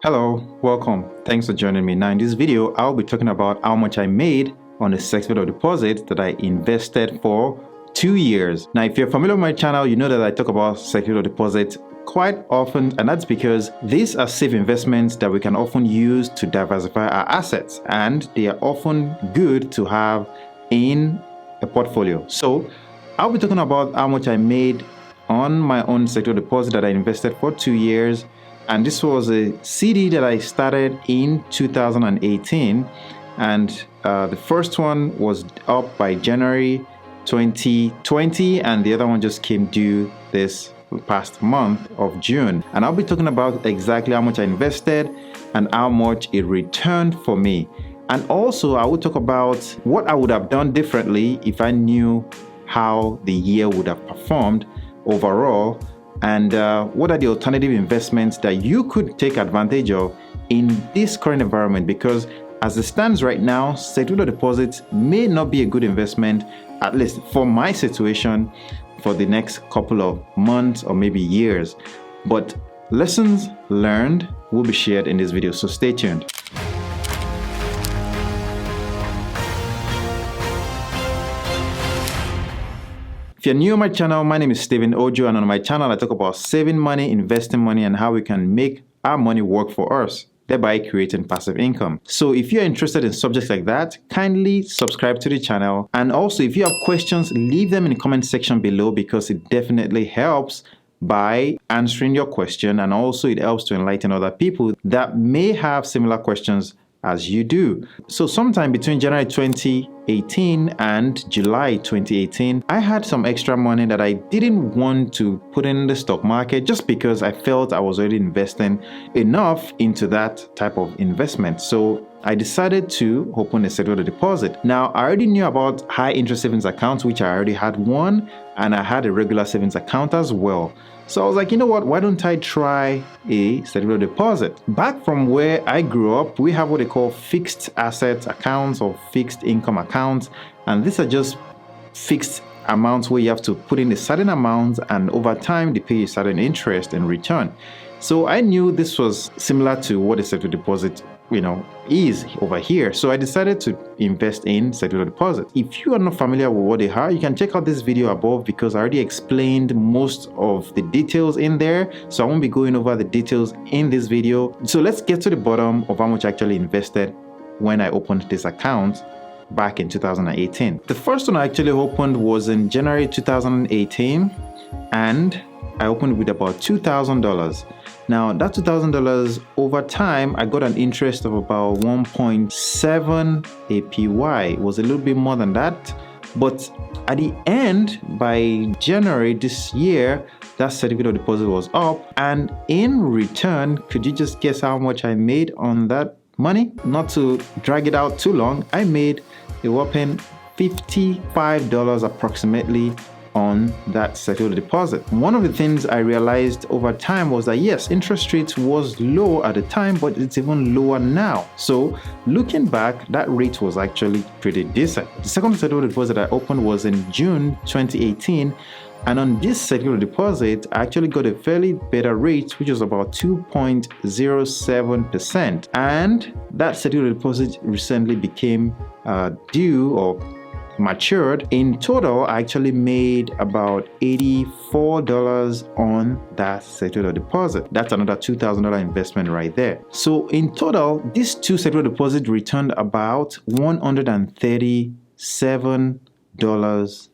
Hello, welcome. Thanks for joining me. Now in this video, I'll be talking about how much I made on a sector deposit that I invested for 2 years. Now, if you're familiar with my channel, you know that I talk about sector deposits quite often, and that's because these are safe investments that we can often use to diversify our assets, and they are often good to have in a portfolio. So I'll be talking about how much I made on my own sector deposit that I invested for 2 years. And this was a CD that I started in 2018, and the first one was up by January 2020, and the other one just came due this past month of June. And I'll be talking about exactly how much I invested and how much it returned for me. And also I will talk about what I would have done differently if I knew how the year would have performed overall, and what are the alternative investments that you could take advantage of in this current environment, because as it stands right now, sector deposits may not be a good investment, at least for my situation, for the next couple of months or maybe years. But lessons learned will be shared in this video, so stay tuned. If you're new on my channel, my name is Steven Ojo, and on my channel I talk about saving money, investing money, and how we can make our money work for us, thereby creating passive income. So if you're interested in subjects like that, kindly subscribe to the channel. And also, if you have questions, leave them in the comment section below, because it definitely helps by answering your question, and also it helps to enlighten other people that may have similar questions as you do. So sometime between January 2018 and July 2018, I had some extra money that I didn't want to put in the stock market, just because I felt I was already investing enough into that type of investment. So I decided to open a sector deposit. Now, I already knew about high interest savings accounts, which I already had one, and I had a regular savings account as well. So I was like, you know what, why don't I try a sector deposit? Back from where I grew up, we have what they call fixed asset accounts or fixed income accounts. And these are just fixed amounts where you have to put in a certain amount, and over time they pay a certain interest in return. So I knew this was similar to what a sector deposit is over here. So I decided to invest in sector deposit. If you are not familiar with what they are, you can check out this video above, because I already explained most of the details in there. So I won't be going over the details in this video. So let's get to the bottom of how much I actually invested when I opened this account back in 2018. The first one I actually opened was in January 2018, and I opened with about $2,000. Now that $2,000, over time I got an interest of about 1.7 APY. It was a little bit more than that, but at the end, by January this year, that certificate of deposit was up, and in return, could you just guess how much I made on that money? Not to drag it out too long, I made a whopping $55 approximately on that sector deposit. One of the things I realized over time was that yes, interest rates was low at the time, but it's even lower now. So looking back, that rate was actually pretty decent. The second sector deposit I opened was in June 2018, and on this sector deposit I actually got a fairly better rate, which was about 2.07%, and that sector deposit recently became due or matured. In total, I actually made about $84 on that sector deposit. That's another $2,000 investment right there. So in total, these two sector deposits returned about $137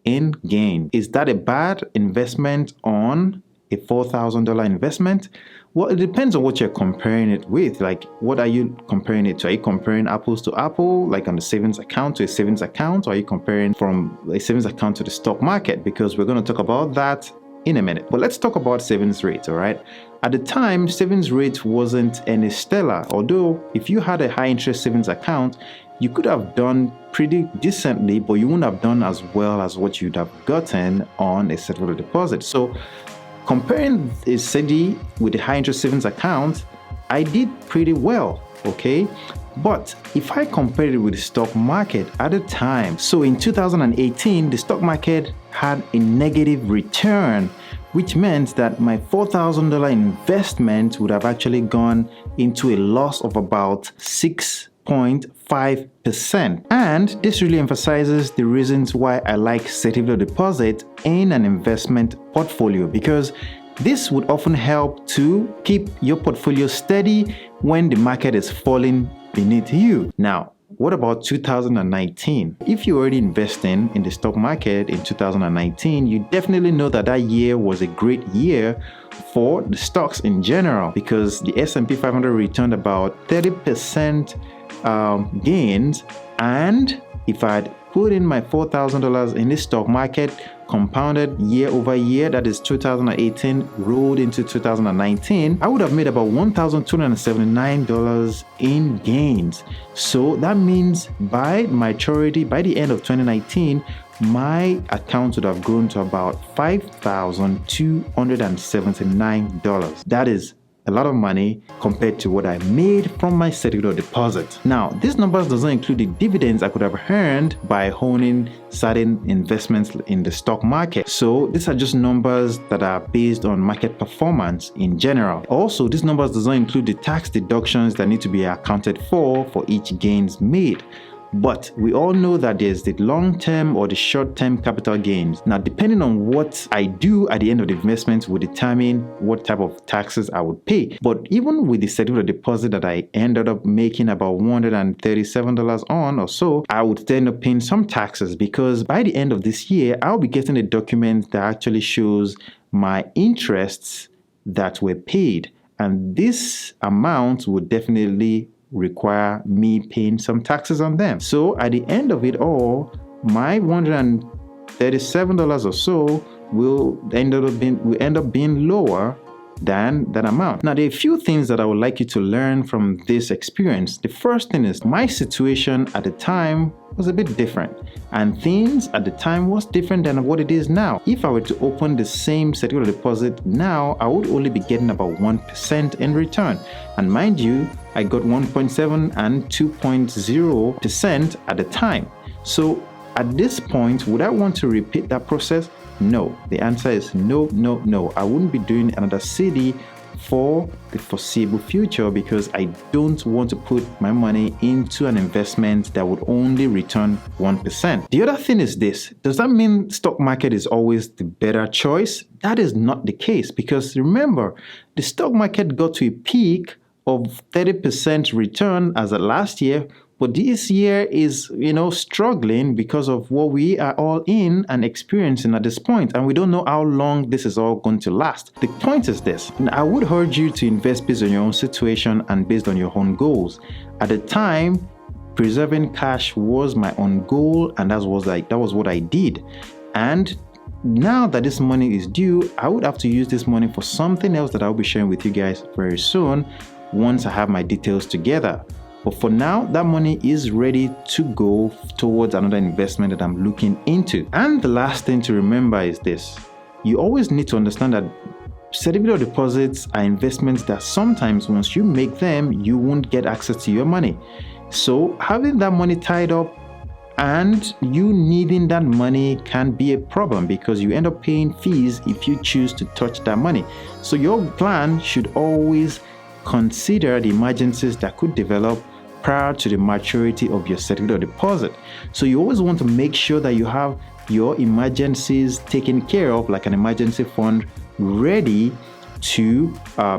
in gain. Is that a bad investment on a $4,000 investment? Well, it depends on what you're comparing it with. Like, what are you comparing it to? Are you comparing apples to apple, like on the savings account to a savings account? Or are you comparing from a savings account to the stock market? Because we're going to talk about that in a minute. But let's talk about savings rate, all right? At the time, savings rate wasn't any stellar. Although, if you had a high interest savings account, you could have done pretty decently, but you wouldn't have done as well as what you'd have gotten on a sector deposit. So comparing a CD with a high interest savings account, I did pretty well, okay? But if I compare it with the stock market at the time, so in 2018, the stock market had a negative return, which meant that my $4,000 investment would have actually gone into a loss of about 6.5%. And this really emphasizes the reasons why I like certificate of deposit in an investment portfolio, because this would often help to keep your portfolio steady when the market is falling beneath you. Now, what about 2019? If you're already investing in the stock market in 2019, you definitely know that that year was a great year for the stocks in general, because the S&P 500 returned about 30% gains. And if I'd put in my $4,000 in the stock market, compounded year over year, that is 2018 rolled into 2019, I would have made about $1,279 in gains. So that means by maturity, by the end of 2019, my account would have grown to about $5,279. That is a lot of money compared to what I made from my certificate of deposit. Now, these numbers doesn't include the dividends I could have earned by owning certain investments in the stock market. So these are just numbers that are based on market performance in general. Also, these numbers doesn't include the tax deductions that need to be accounted for each gains made. But we all know that there's the long-term or the short-term capital gains. Now, depending on what I do at the end of the investment will determine what type of taxes I would pay. But even with the certificate of deposit that I ended up making about $137 on or so, I would still end up paying some taxes, because by the end of this year, I'll be getting a document that actually shows my interests that were paid. And this amount would definitely require me paying some taxes on them. So at the end of it all, my $137 or so will end up being lower than that amount. Now, there are a few things that I would like you to learn from this experience. The first thing is my situation at the time was a bit different, and things at the time was different than what it is now. If I were to open the same certificate of deposit now, I would only be getting about 1% in return. And mind you, I got 1.7 and 2.0% at the time. So at this point, would I want to repeat that process? No. The answer is no. I wouldn't be doing another CD for the foreseeable future, because I don't want to put my money into an investment that would only return 1%. The other thing is this: does that mean stock market is always the better choice? That is not the case, because remember, the stock market got to a peak of 30% return as of last year, but this year is, struggling because of what we are all in and experiencing at this point, and we don't know how long this is all going to last. The point is this: I would urge you to invest based on your own situation and based on your own goals. At the time, preserving cash was my own goal, and that was what I did. And now that this money is due, I would have to use this money for something else that I'll be sharing with you guys very soon once I have my details together. But for now, that money is ready to go towards another investment that I'm looking into. And the last thing to remember is this: you always need to understand that certificate of deposits are investments that sometimes once you make them, you won't get access to your money. So having that money tied up and you needing that money can be a problem, because you end up paying fees if you choose to touch that money. So your plan should always consider the emergencies that could develop prior to the maturity of your certificate of deposit. So you always want to make sure that you have your emergencies taken care of, like an emergency fund ready to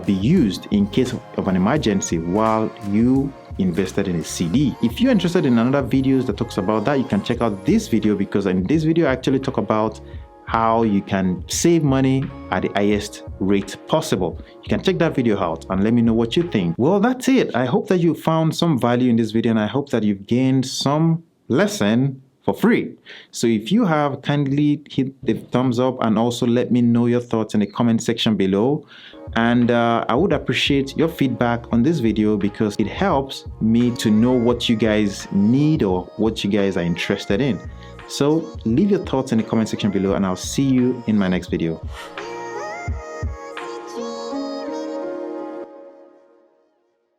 be used in case of an emergency while you invested in a CD. If you're interested in another videos that talks about that, you can check out this video, because in this video I actually talk about how you can save money at the highest rate possible. You can check that video out and let me know what you think. Well, that's it. I hope that you found some value in this video, and I hope that you've gained some lesson for free. So if you have, kindly hit the thumbs up and also let me know your thoughts in the comment section below. And I would appreciate your feedback on this video, because it helps me to know what you guys need or what you guys are interested in. So leave your thoughts in the comment section below, and I'll see you in my next video.